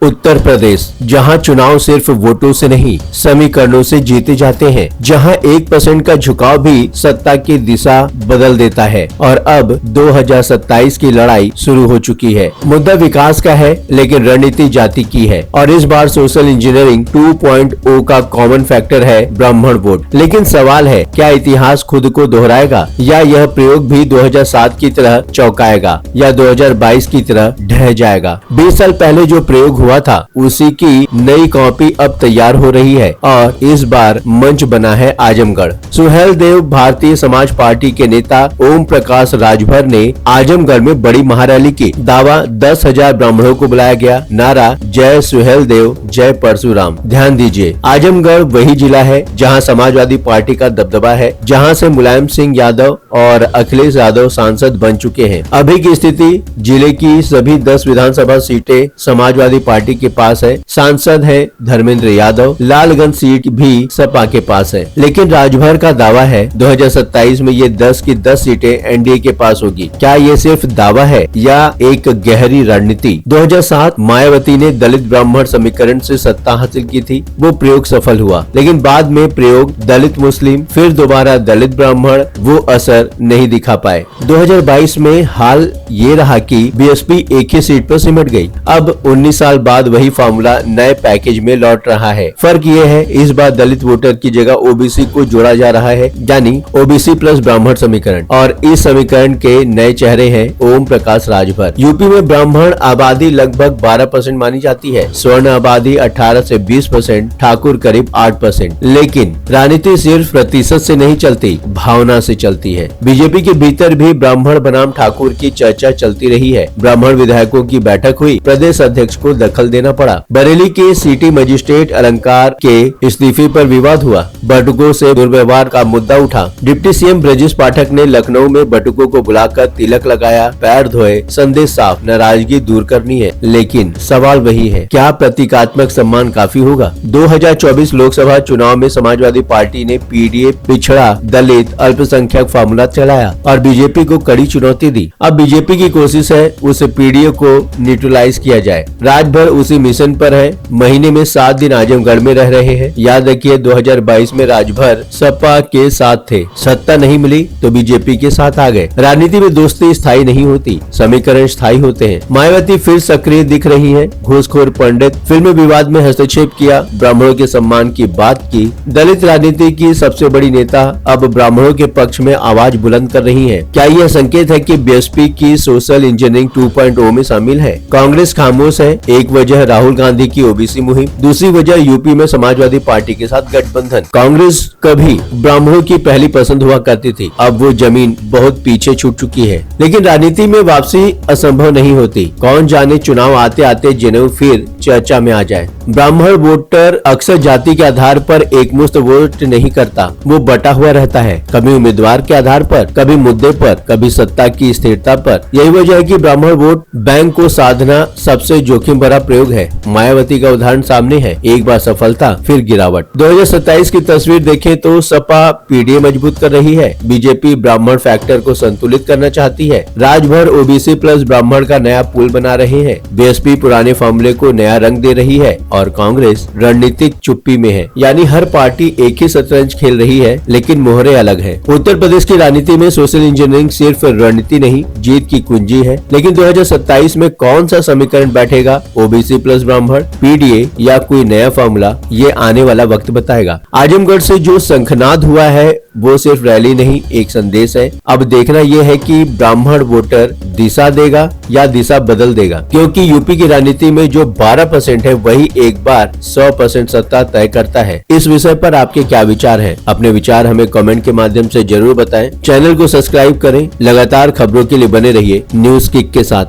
उत्तर प्रदेश, जहां चुनाव सिर्फ वोटों से नहीं समीकरणों से जीते जाते हैं, जहां 1% का झुकाव भी सत्ता की दिशा बदल देता है और अब 2027 की लड़ाई शुरू हो चुकी है। मुद्दा विकास का है, लेकिन रणनीति जाति की है और इस बार सोशल इंजीनियरिंग 2.0 का कॉमन फैक्टर है ब्राह्मण वोट। लेकिन सवाल है, क्या इतिहास खुद को दोहराएगा या यह प्रयोग भी 2007 की तरह चौंकाएगा या 2022 की तरह ढह जाएगा। 20 साल पहले जो प्रयोग हुआ था उसी की नई कॉपी अब तैयार हो रही है और इस बार मंच बना है आजमगढ़। सुहेल देव भारतीय समाज पार्टी के नेता ओम प्रकाश राजभर ने आजमगढ़ में बड़ी महारैली की। दावा 10,000 ब्राह्मणों को बुलाया गया। नारा जय सुहेल देव जय परशुराम। ध्यान दीजिए, आजमगढ़ वही जिला है जहां समाजवादी पार्टी का दबदबा है, जहां से मुलायम सिंह यादव और अखिलेश यादव सांसद बन चुके हैं। अभी की स्थिति, जिले की सभी 10 विधानसभा सीटें समाजवादी पार्टी के पास है। सांसद है धर्मेंद्र यादव। लालगंज सीट भी सपा के पास है। लेकिन राजभर का दावा है 2027 में ये 10 की 10 सीटें एनडीए के पास होगी। क्या ये सिर्फ दावा है या एक गहरी रणनीति? 2007 मायावती ने दलित ब्राह्मण समीकरण से सत्ता हासिल की थी। वो प्रयोग सफल हुआ, लेकिन बाद में प्रयोग दलित मुस्लिम, फिर दोबारा दलित ब्राह्मण, वो असर नहीं दिखा पाए। 2022 में हाल ये रहा कि बीएसपी एक ही सीट पर सिमट गई। अब 19 साल बाद वही फार्मूला नए पैकेज में लौट रहा है। फर्क ये है, इस बार दलित वोटर की जगह ओबीसी को जोड़ा जा रहा है, यानी ओबीसी प्लस ब्राह्मण समीकरण। और इस समीकरण के नए चेहरे हैं ओम प्रकाश राजभर। यूपी में ब्राह्मण आबादी लगभग 12% मानी जाती है, स्वर्ण आबादी 18 से 20%, ठाकुर करीब 8%। लेकिन राजनीति सिर्फ प्रतिशत से नहीं चलती, भावना से चलती है। बीजेपी के भीतर भी ब्राह्मण बनाम ठाकुर की चर्चा चलती रही है। ब्राह्मण विधायकों की बैठक हुई, प्रदेश अध्यक्ष को दखल देना पड़ा। बरेली के सिटी मजिस्ट्रेट अलंकार के इस्तीफे पर विवाद हुआ। बटुकों से दुर्व्यवहार का मुद्दा उठा। डिप्टी सीएम ब्रजेश पाठक ने लखनऊ में बटुकों को बुलाकर तिलक लगाया, पैर धोए, संदेश साफ, नाराजगी दूर करनी है। लेकिन सवाल वही है, क्या प्रतीकात्मक सम्मान काफी होगा? 2024 लोकसभा चुनाव में समाजवादी पार्टी ने पीडीए, पिछड़ा, दलित, अल्पसंख्यक फार्मूला चलाया और बीजेपी को कड़ी चुनौती दी। अब बीजेपी की कोशिश है उस पीडीए को न्यूट्रलाइज किया जाए। राजभर उसी मिशन पर है। महीने में 7 दिन आजमगढ़ में रह रहे हैं। याद रखिए 2022 में राजभर सपा के साथ थे, सत्ता नहीं मिली तो बीजेपी के साथ आ गए। राजनीति में दोस्ती स्थायी नहीं होती, समीकरण स्थायी होते हैं। मायावती फिर सक्रिय दिख रही है। घूसखोर पंडित फिल्म विवाद में हस्तक्षेप किया, ब्राह्मणों के सम्मान की बात की। दलित राजनीति की सबसे बड़ी नेता अब ब्राह्मणों के पक्ष में आवाज बुलंद कर रही है। क्या यह संकेत है कि बीएसपी की सोशल इंजीनियरिंग 2.0 में शामिल है? कांग्रेस खामोश है। एक वजह राहुल गांधी की ओबीसी मुहिम, दूसरी वजह यूपी में समाजवादी पार्टी के साथ गठबंधन। कांग्रेस कभी ब्राह्मणों की पहली पसंद हुआ करती थी, अब वो जमीन बहुत पीछे छूट चुकी है। लेकिन राजनीति में वापसी असंभव नहीं होती। कौन जाने चुनाव आते आते जनेऊ फिर चर्चा में आ जाए। ब्राह्मण वोटर अक्सर जाति के आधार पर एकमुश्त वोट नहीं करता, वो बटा हुआ रहता है। कभी उम्मीदवार के आधार पर, कभी मुद्दे पर, कभी सत्ता की स्थिरता पर। यही वजह है कि ब्राह्मण वोट बैंक को साधना सबसे जोखिम भरा प्रयोग है। मायावती का उदाहरण सामने है, एक बार सफलता फिर गिरावट। 2027 की तस्वीर देखें तो सपा पीडीए मजबूत कर रही है, बीजेपी ब्राह्मण फैक्टर को संतुलित करना चाहती है, राजभर ओबीसी प्लस ब्राह्मण का नया पुल बना रहे हैं, बीएसपी पुराने फॉर्मूले को नया रंग दे रही है और कांग्रेस रणनीतिक चुप्पी में है। यानी हर पार्टी एक ही शतरंज खेल रही है, लेकिन मोहरे अलग है। उत्तर प्रदेश की राजनीति में सोशल इंजीनियरिंग सिर्फ रणनीति नहीं, जीत की कुंजी है। लेकिन 2027 में कौन सा समीकरण बैठेगा, ओबीसी प्लस ब्राह्मण, पीडीए या कोई नया फॉर्मूला, ये आने वाला वक्त बताएगा। आजमगढ़ से जो शंखनाद हुआ है वो सिर्फ रैली नहीं, एक संदेश है। अब देखना यह है कि ब्राह्मण वोटर दिशा देगा या दिशा बदल देगा, क्योंकि यूपी की राजनीति में जो 12% है वही एक बार 100% सत्ता तय करता है। इस विषय पर आपके क्या विचार हैं? अपने विचार हमें कमेंट के माध्यम से जरूर बताएं। चैनल को सब्सक्राइब करें। लगातार खबरों के लिए बने रहिए न्यूज किक के साथ।